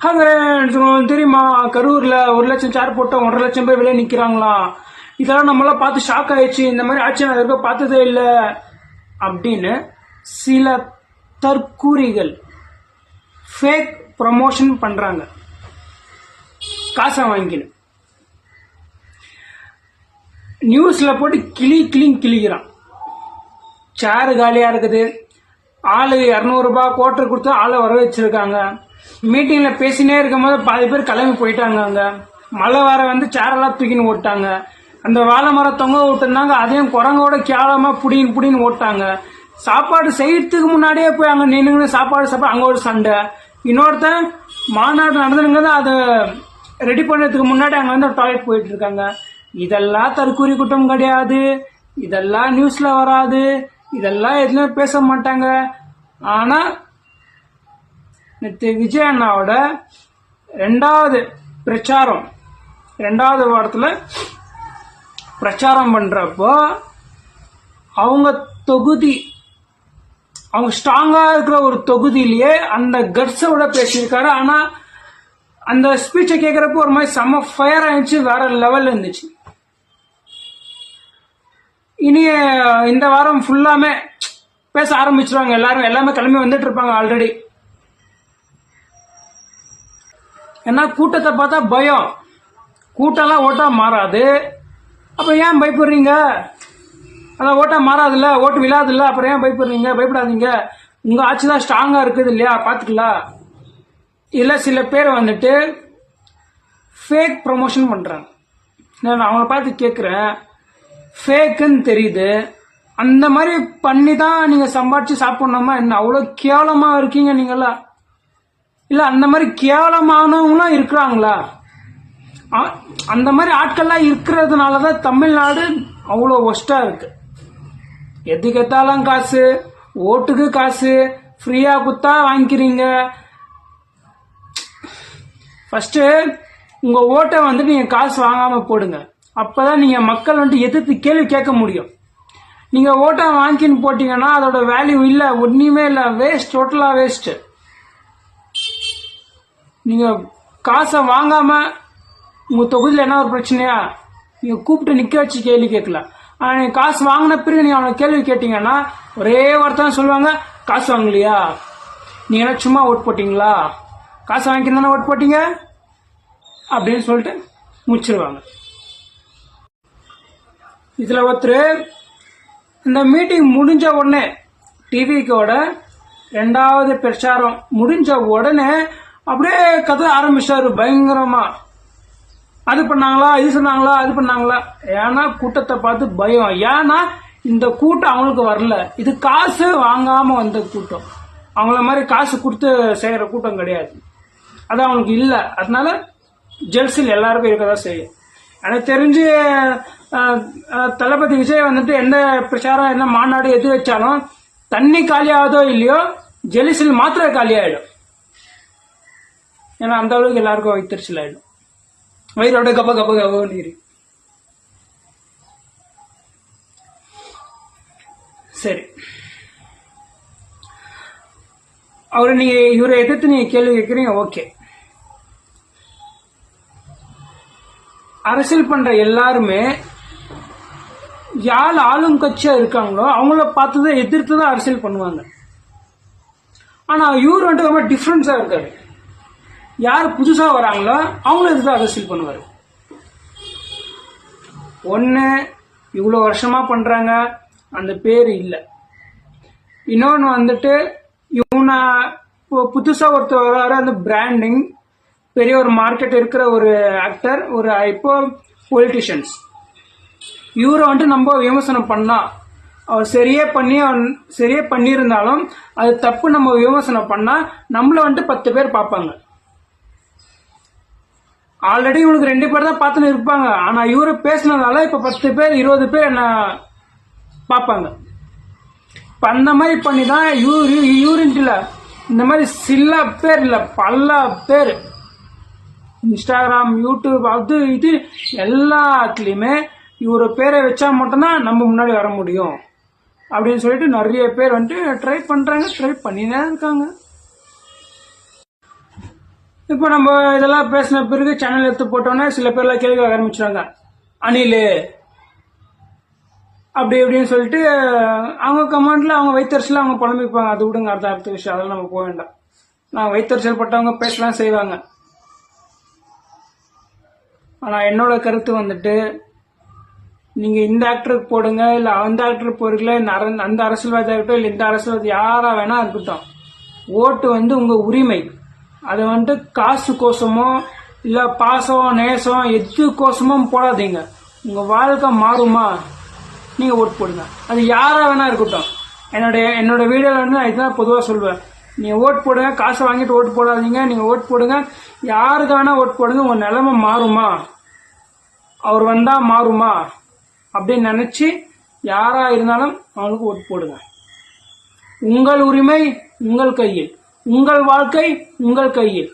உங்களுக்கு தெரியுமா, கரூர்ல 1 லட்சம் சேர் போட்ட 1.5 லட்சம் பேர் வெளியே நிக்கிறாங்களாம். இதெல்லாம் நம்மளாம் பார்த்து ஷாக் ஆயிடுச்சு. இந்த மாதிரி ஆட்சி நான் இருக்க பார்த்ததே இல்லை அப்படின்னு சில தற்கூரிகள் ஃபேக் ப்ரமோஷன் பண்றாங்க, காசை வாங்கின்னு. நியூஸ்ல போட்டு கிளிக்கிறான். சேரு காலியா இருக்குது, ஆளு 200 ரூபாய் கோட்டர் கொடுத்து ஆளை வர வச்சிருக்காங்க. மீட்டிங்ல பேசினே இருக்கும் போது பாதி பேர் கிளம்பி போயிட்டாங்க. அங்க மழை வர வந்து சேரெல்லாம் தூக்கின்னு ஓட்டாங்க. அந்த வாழை மரம் தொங்க விட்டுருந்தாங்க, அதையும் குரங்கோட கேவலமா புடின்னு ஓட்டாங்க. சாப்பாடு செய்யறதுக்கு முன்னாடியே போய் அங்க நின்று சாப்பாடு அங்க ஒரு சண்டை. இன்னொருத்தன் மாநாடு நடந்துருங்க அதை ரெடி பண்ணதுக்கு முன்னாடி அங்க வந்து டாய்லெட் போயிட்டு இருக்காங்க. இதெல்லாம் தற்கூரி குற்றம் கிடையாது, இதெல்லாம் நியூஸ்ல வராது, இதெல்லாம் எதுவுமே பேச மாட்டாங்க. ஆனா விஜய் அண்ணாவோட 2வது பிரச்சாரம் 2வது வாரத்துல பிரச்சாரம் பண்றப்போ அவங்க தொகுதி, அவங்க ஸ்ட்ராங்கா இருக்கிற ஒரு தொகுதியிலேயே அந்த கட்ஸோட பேசியிருக்காரு. ஆனா அந்த ஸ்பீச்சை கேட்கறப்போ ஒரு மாதிரி செம்ம ஃபயர் ஆயிடுச்சு, வேற லெவல் இருந்துச்சு. இனி இந்த வாரம் ஃபுல்லாமே பேச ஆரம்பிச்சிருவாங்க. எல்லாமே கிளம்பி வந்துட்டு இருப்பாங்க ஆல்ரெடி. ஏன்னா கூட்டத்தை பார்த்தா பயம், கூட்டம்லாம் ஓட்டா மாறாது. அப்ப ஏன் பயப்படுறீங்க? அதான் ஓட்டா மாறாதுல்ல, ஓட்டு விழாதுல்ல, அப்புறம் ஏன் பயப்படுறீங்க? பயப்படாதீங்க, உங்க ஆட்சி தான் ஸ்ட்ராங்கா இருக்குது இல்லையா, பாத்துக்கலாம். இல்ல சில பேர் வந்துட்டு ஃபேக் ப்ரமோஷன் பண்றாங்க. நான் அவங்கள பார்த்து கேட்கிறேன், ஃபேக்குன்னு தெரியுது, அந்த மாதிரி பண்ணி தான் நீங்க சம்பாதிச்சு சாப்பிடணுமா என்ன? அவ்வளவு கேவலமா இருக்கீங்க நீங்களா? இல்ல அந்த மாதிரி கேவலமானவங்களும் இருக்கிறாங்களா? அந்த மாதிரி ஆட்கள்லாம் இருக்கிறதுனாலதான் தமிழ்நாடு அவ்வளோ ஒஸ்டா இருக்கு. எதுக்கு எத்தாலும் காசு, ஓட்டுக்கு காசு, ஃப்ரீயா குத்தா வாங்கிக்கிறீங்க. ஃபர்ஸ்ட் உங்க ஓட்டை வந்து நீங்க காசு வாங்காம போடுங்க, அப்பதான் நீங்க மக்கள் வந்து எதிர்த்து கேள்வி கேட்க முடியும். நீங்க ஓட்டை வாங்கின்னு போட்டீங்கன்னா அதோட வேல்யூ இல்ல, ஒண்ணுமே இல்ல, வேஸ்ட், டோட்டலா வேஸ்ட். நீங்க காசை வாங்காம உங்க தொகுதியில் என்ன ஒரு பிரச்சனையா, நீங்க கூப்பிட்டு நிக்க வச்சு கேள்வி கேட்கலாம். ஆனா நீங்க காசு வாங்கின பிறகு நீங்க அவனை கேள்வி கேட்டீங்கன்னா ஒரே வார்த்தை சொல்லுவாங்க, காசு வாங்கலையா, நீங்க என்ன சும்மா ஓட் போட்டீங்களா, காசு வாங்கிக்கிறதானே ஓட் போட்டீங்க அப்படின்னு சொல்லிட்டு முடிச்சிருவாங்க. இதுல ஒருத்தர் இந்த மீட்டிங் முடிஞ்ச உடனே டிவிக்கோட 2வது பிரச்சாரம் முடிஞ்ச உடனே அப்படியே கதை ஆரம்பிச்சாரு பயங்கரமா. அது பண்ணாங்களா, இது சொன்னாங்களா, அது பண்ணாங்களா. ஏன்னா கூட்டத்தை பார்த்து பயம். ஏன்னா இந்த கூட்டம் அவங்களுக்கு வரல, இது காசு வாங்காம வந்த கூட்டம். அவங்கள மாதிரி காசு கொடுத்து செய்யற கூட்டம் கிடையாது, அது அவங்களுக்கு இல்ல. அதனால ஜெல்சில் எல்லாருக்கும் இருக்கதான் செய்யும். எனக்கு தெரிஞ்சு தளபதி விஜய் வந்துட்டு எந்த பிரச்சாரம் என்ன மாநாடு எது வச்சாலும் தண்ணி காலி ஆகுதோ இல்லையோ ஜெலிசில் மாத்திரை காலி ஆயிடும். ஏன்னா அந்த அளவுக்கு எல்லாருக்கும் வைத்தறிச்சல் ஆயிடும், வயிறோட கப்ப நீர். சரி, இவரை எதிர்த்து நீங்க கேள்வி கேட்கறீங்க, ஓகே. அரசியல் பண்ற எல்லாருமே யார் ஆளும் கட்சியா இருக்காங்களோ அவங்கள பார்த்துதான் எதிர்த்துதான் அரசியல் பண்ணுவாங்க. ஆனா இவர் வந்துட்டு ரொம்ப டிஃபரன்ஸா இருக்காரு. யார் புதுசா வராங்களோ அவங்களும் எதிர்த்து அரசியல் பண்ணுவாரு. ஒன்னு இவ்வளவு வருஷமா பண்றாங்க, அந்த பேரு இல்ல. இன்னொன்னு வந்துட்டு இவனை புதுசா ஒருத்தர் வராரு, அந்த பிராண்டிங், பெரிய ஒரு மார்க்கெட் இருக்கிற ஒரு ஆக்டர், ஒரு இப்போ பொலிட்டிஷியன்ஸ். இவரை வந்துட்டு நம்ம விமர்சனம் பண்ணா, அவர் சரியே பண்ணியிருந்தாலும் அது தப்பு நம்ம விமர்சனம் பண்ணா நம்மள வந்துட்டு 10 பேர் பார்ப்பாங்க. ஆல்ரெடி இவனுக்கு 2 பேர் தான் பார்த்துன்னு இருப்பாங்க. ஆனா இவரு பேசினதால இப்ப 10 பேர் 20 பேர் என்ன பார்ப்பாங்க. இப்ப அந்த மாதிரி பண்ணிதான் இவருல இந்த மாதிரி சில பேர் இல்ல, பல பேர் இன்ஸ்டாகிராம், யூடியூப், அது இது எல்லாத்துலயுமே இவரு பேரை வச்சா மட்டும்தான் நம்ம முன்னாடி வர முடியும் அப்படின்னு சொல்லிட்டு நிறைய பேர் வந்துட்டு ட்ரை பண்றாங்க, ட்ரை பண்ணிதான் இருக்காங்க. இப்போ நம்ம இதெல்லாம் பேசின பிறகு சேனல் எடுத்து போட்டோன்னே சில பேர்லாம் கேள்வி கேட்க ஆரம்பிச்சிட்டாங்க. அணில் அப்படி இப்படின்னு சொல்லிட்டு அவங்க கமெண்ட்ல அவங்க வைத்தறிச்சல அவங்க புலம்பிப்பாங்க. அது விடுங்க, அடுத்த விஷயம், அதெல்லாம் நம்ம போக வேண்டாம். நான் வைத்தறிச்சல் பட்டவங்க பேசலாம் செய்வாங்க. ஆனா என்னோட கருத்து வந்துட்டு, நீங்க இந்த ஆக்டருக்கு போடுங்க, இல்ல அந்த ஆக்டருக்கு போறீங்களா, அந்த அரசியல்வாதியா இருக்கட்டும், இல்ல இந்த அரசியல்வாதி யாரா வேணா இருக்கட்டும், ஓட்டு உங்க உரிமை. அதை காசு கோசமோ இல்ல பாசம் நேசம் எது கோசமும் போடாதீங்க. உங்க வாழ்க்கை மாறுமா, நீங்க ஓட்டு போடுங்க. அது யாரா வேணா இருக்கட்டும். என்னோட வீடியோல நான் இதுதான் பொதுவா சொல்வேன். நீங்க ஓட்டு போடுங்க, காசை வாங்கிட்டு ஓட்டு போடாதீங்க. நீங்க ஓட்டு போடுங்க, யாருக்கு வேணா ஓட்டு போடுங்க. உங்க நிலைமை மாறுமா, அவர் வந்தா மாறுமா அப்படின்னு நினைச்சு யாரா இருந்தாலும் அவங்களுக்கு ஓட்டு போடுங்க. உங்கள் உரிமை உங்கள் கையில், உங்கள் வாழ்க்கை உங்கள் கையில்.